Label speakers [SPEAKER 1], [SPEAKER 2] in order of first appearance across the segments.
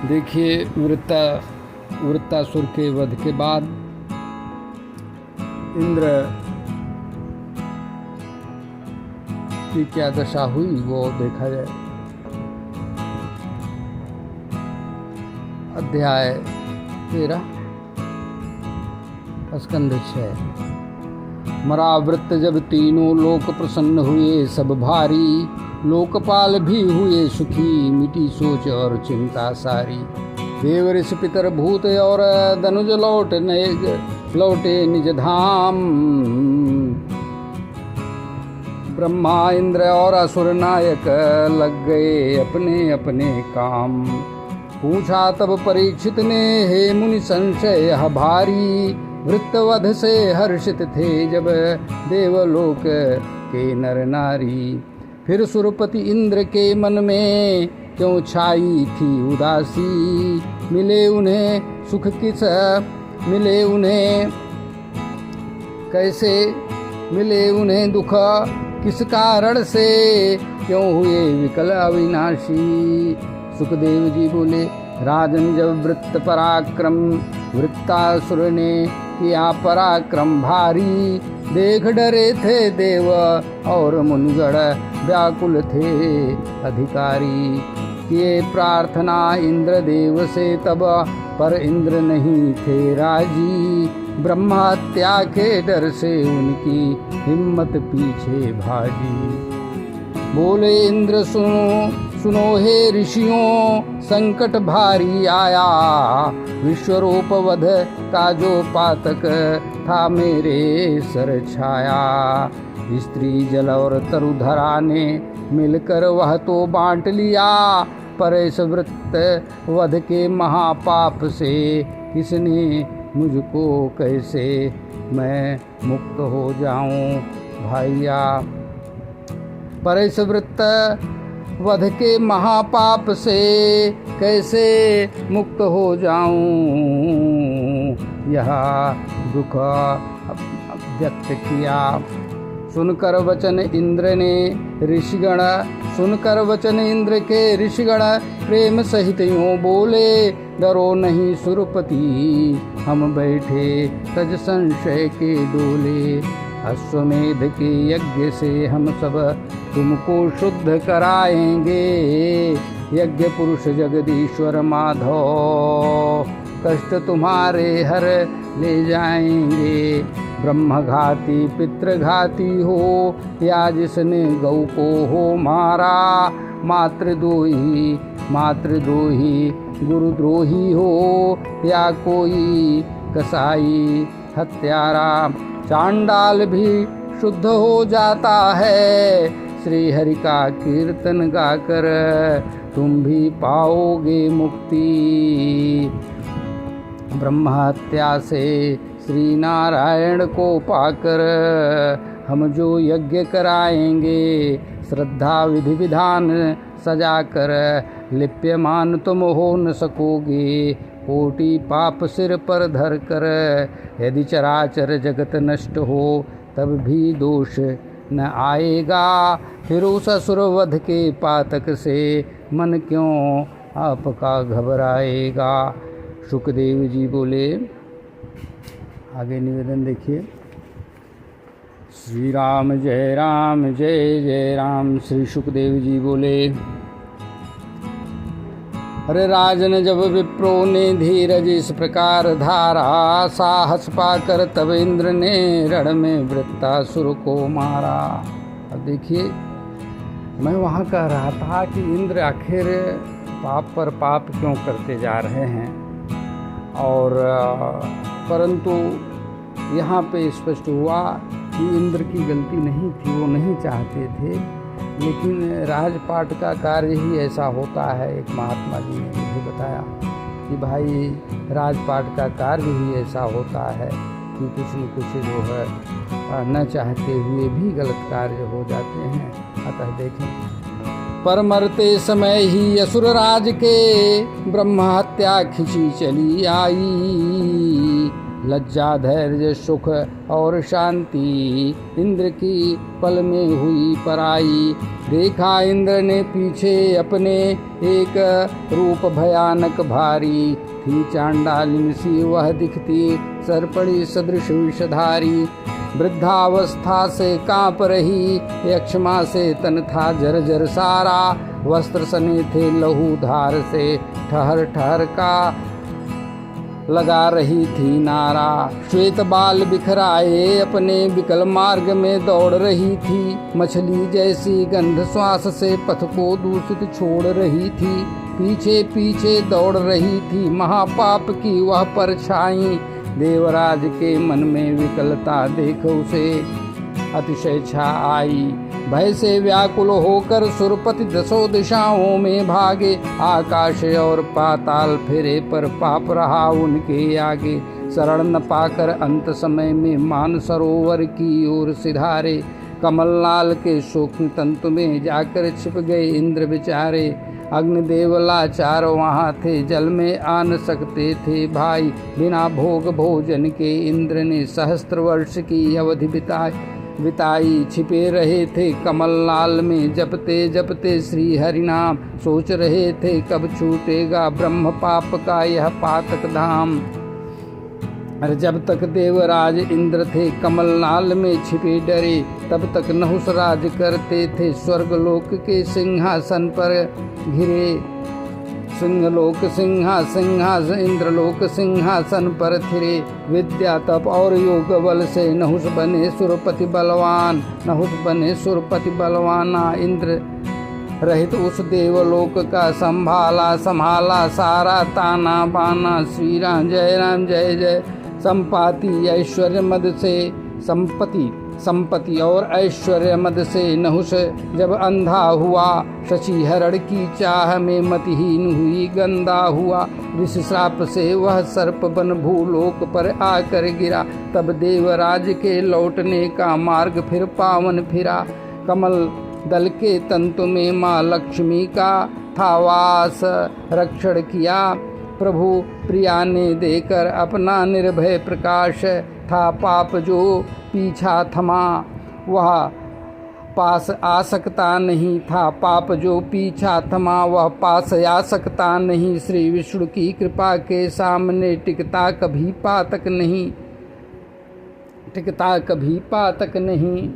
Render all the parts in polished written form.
[SPEAKER 1] देखिए वृत्तासुर के वध के बाद इंद्र की क्या दशा हुई वो देखा जाए। अध्याय 13 स्कंध 6। मरा वृत्त जब तीनों लोक प्रसन्न हुए सब भारी, लोकपाल भी हुए सुखी मिटी सोच और चिंता सारी। देव ऋषि पितर भूत और धनुज लौटे निज धाम, ब्रह्मा इंद्र और असुर नायक लग गए अपने अपने काम। पूछा तब परीक्षित ने हे मुनि संशय यह भारी, वृत्तवध से हर्षित थे जब देवलोक के नर नारी। फिर सुरपति इंद्र के मन में क्यों छाई थी उदासी, मिले उन्हें सुख किस मिले उन्हें कैसे मिले उन्हें दुख किस कारण से, क्यों हुए विकल अविनाशी। सुखदेव जी बोले राजन जब वृत्त पराक्रम वृत्तासुर ने किया पराक्रम भारी, देख डरे थे देव और मुनिगण व्याकुल थे अधिकारी। किए प्रार्थना इंद्र देव से तब पर इंद्र नहीं थे राजी, ब्रह्मा हत्या के डर से उनकी हिम्मत पीछे भागी। बोले इंद्र सुनो हे ऋषियों संकट भारी आया, विश्वरूप वध का जो पातक था मेरे सर छाया। स्त्री जल और तरुधरा ने मिलकर वह तो बांट लिया, पर इस वृत्त वध के महापाप से किसने मुझको कैसे मैं मुक्त हो जाऊं भाइया। पर इस वृत्त वध के महापाप से कैसे मुक्त हो जाऊं, यह दुख व्यक्त किया। सुनकर वचन इंद्र ने ऋषिगण सुनकर वचन इंद्र के ऋषिगण प्रेम सहित यूं बोले, डरो नहीं सुरपति हम बैठे तज संशय के डोले। अश्वमेध के यज्ञ से हम सब तुमको शुद्ध कराएंगे, यज्ञ पुरुष जगदीश्वर माधव कष्ट तुम्हारे हर ले जाएंगे। ब्रह्मघाती पितृघाती हो या जिसने गौ को हो मारा, मातृद्रोही गुरुद्रोही हो या कोई कसाई हत्यारा, चांडाल भी शुद्ध हो जाता है। श्री हरि का कीर्तन गाकर तुम भी पाओगे मुक्ति। ब्रह्म हत्या से श्री नारायण को पाकर हम जो यज्ञ कराएंगे, श्रद्धा विधि विधान सजाकर लिप्यमान तुम हो न सकोगे। कोटि पाप सिर पर धर कर यदि चराचर जगत नष्ट हो तब भी दोष न आएगा। फिर उस असुर वध के पातक से मन क्यों आपका घबराएगा। सुखदेव जी बोले, आगे निवेदन देखिए। श्री राम जय जय राम। श्री सुखदेव जी बोले, अरे राजन जब विप्रो ने धीरज इस प्रकार धारा, साहस पाकर तब इंद्र ने रण में वृत्तासुर को मारा। अब देखिए, मैं वहाँ कह रहा था कि इंद्र आखिर पाप पर पाप क्यों करते जा रहे हैं, और परंतु यहाँ पे स्पष्ट हुआ कि इंद्र की गलती नहीं थी, वो नहीं चाहते थे, लेकिन राजपाट का कार्य ही ऐसा होता है। एक महात्मा जी ने मुझे बताया कि भाई राजपाट का कार्य ही ऐसा होता है कि कुछ न कुछ जो है न चाहते हुए भी गलत कार्य हो जाते हैं। अतः देखें, पर मरते समय ही असुर राज के ब्रह्म हत्या खिंची चली आई। लज्जा धैर्य सुख और शांति इंद्र की पल में हुई पराई। देखा इंद्र ने पीछे अपने एक रूप भयानक भारी, थी चांडालिन सी वह दिखती सर्पणी सदृश विषधारी। वृद्धावस्था से कांप रही यक्षमा से तन था जर्जर सारा, वस्त्र सने थे लहू धार से ठहर ठहर का लगा रही थी नारा। श्वेत बाल बिखराए अपने विकल मार्ग में दौड़ रही थी, मछली जैसी गंध श्वास से पथ को दूषित छोड़ रही थी। पीछे पीछे दौड़ रही थी महापाप की वह परछाई, देवराज के मन में विकलता देख उसे अतिशय छा आई। भय से व्याकुल होकर सुरपति दसों दिशाओं में भागे, आकाश और पाताल फिरे पर पाप रहा उनके आगे। शरण न पाकर अंत समय में मान सरोवर की ओर सिधारे, कमललाल के सूक्ष्म तंतु में जाकर छिप गए इंद्र बेचारे। अग्निदेव लाचार वहाँ थे, जल में आ न सकते थे भाई। बिना भोग भोजन के इंद्र ने सहस्त्र वर्ष की अवधि बिताई। छिपे रहे थे कमललाल में, जपते जपते श्री हरि नाम। सोच रहे थे कब छूटेगा ब्रह्म पाप का यह पातक धाम। अरे जब तक देवराज इंद्र थे कमलनाल में छिपे डरे, तब तक नहुस राज करते थे स्वर्गलोक के सिंहासन पर घिरे। सिंहलोक सिंहासन इंद्रलोक सिंहासन पर थिरे। विद्या तप और योग बल से नहुस बने सुरपति बलवान, नहुस बने सुरपति बलवाना। इंद्र रहित उस देवलोक का संभाला सारा ताना बाना। श्री राम जय जय। संपत्ति ऐश्वर्य मद से संपत्ति और ऐश्वर्य मद से नहुस जब अंधा हुआ, शशि हरण की चाह में मतिहीन हुई गंदा हुआ। ऋषि श्राप से वह सर्प बन भूलोक पर आकर गिरा, तब देवराज के लौटने का मार्ग फिर पावन फिरा। कमल दल के तंतु में माँ लक्ष्मी का था वास, रक्षण किया प्रभु प्रिया ने देकर अपना निर्भय प्रकाश। था पाप जो पीछा थमा वह पास आ सकता नहीं, था पाप जो पीछा थमा वह पास आ सकता नहीं। श्री विष्णु की कृपा के सामने टिकता कभी पातक नहीं, टिकता कभी पातक नहीं।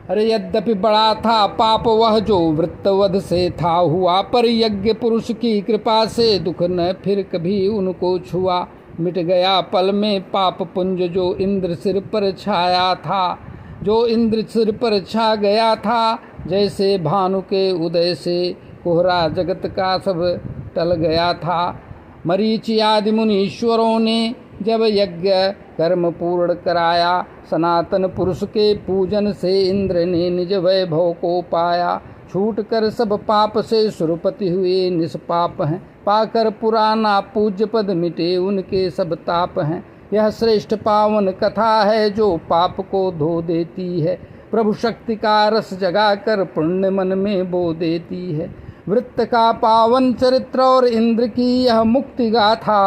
[SPEAKER 1] अरे यद्यपि बड़ा था पाप वह जो वृत्तवध से था हुआ, पर यज्ञ पुरुष की कृपा से दुख न फिर कभी उनको छुआ। मिट गया पल में पाप पुंज जो इंद्र सिर पर छाया था, जो इंद्र सिर पर छा गया था। जैसे भानु के उदय से कोहरा जगत का सब टल गया था। मरीचि आदि मुनीश्वरों ने जब यज्ञ कर्म पूर्ण कराया, सनातन पुरुष के पूजन से इंद्र ने निज वैभव को पाया। छूट कर सब पाप से सुरपति हुए निष्पाप हैं, पाकर पुराना पूज्य पद मिटे उनके सब ताप हैं। यह श्रेष्ठ पावन कथा है जो पाप को धो देती है, प्रभु शक्ति का रस जगा कर पुण्य मन में बो देती है। वृत्त का पावन चरित्र और इंद्र की यह मुक्ति गाथा,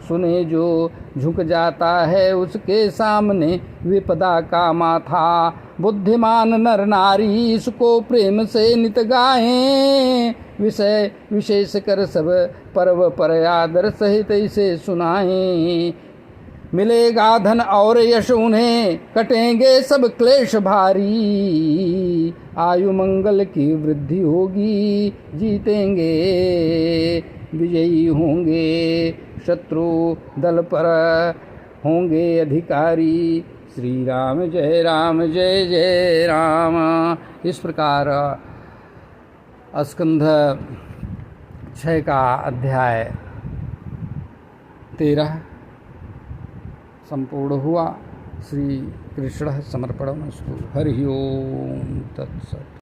[SPEAKER 1] सुने जो झुक जाता है उसके सामने विपदा का माथा। बुद्धिमान नर नारी इसको प्रेम से नित गाएं, विषय विशेष कर सब पर्व पर आदर सहित इसे सुनाएं। मिलेगा धन और यश उन्हें, कटेंगे सब क्लेश भारी। आयु मंगल की वृद्धि होगी, जीतेंगे विजयी होंगे, शत्रु दल पर होंगे अधिकारी। श्री राम जय जय राम। इस प्रकार स्कंध 6 का अध्याय 13 संपूर्ण हुआ। श्री कृष्ण समर्पणमस्तु। हरि ओम तत्सत्।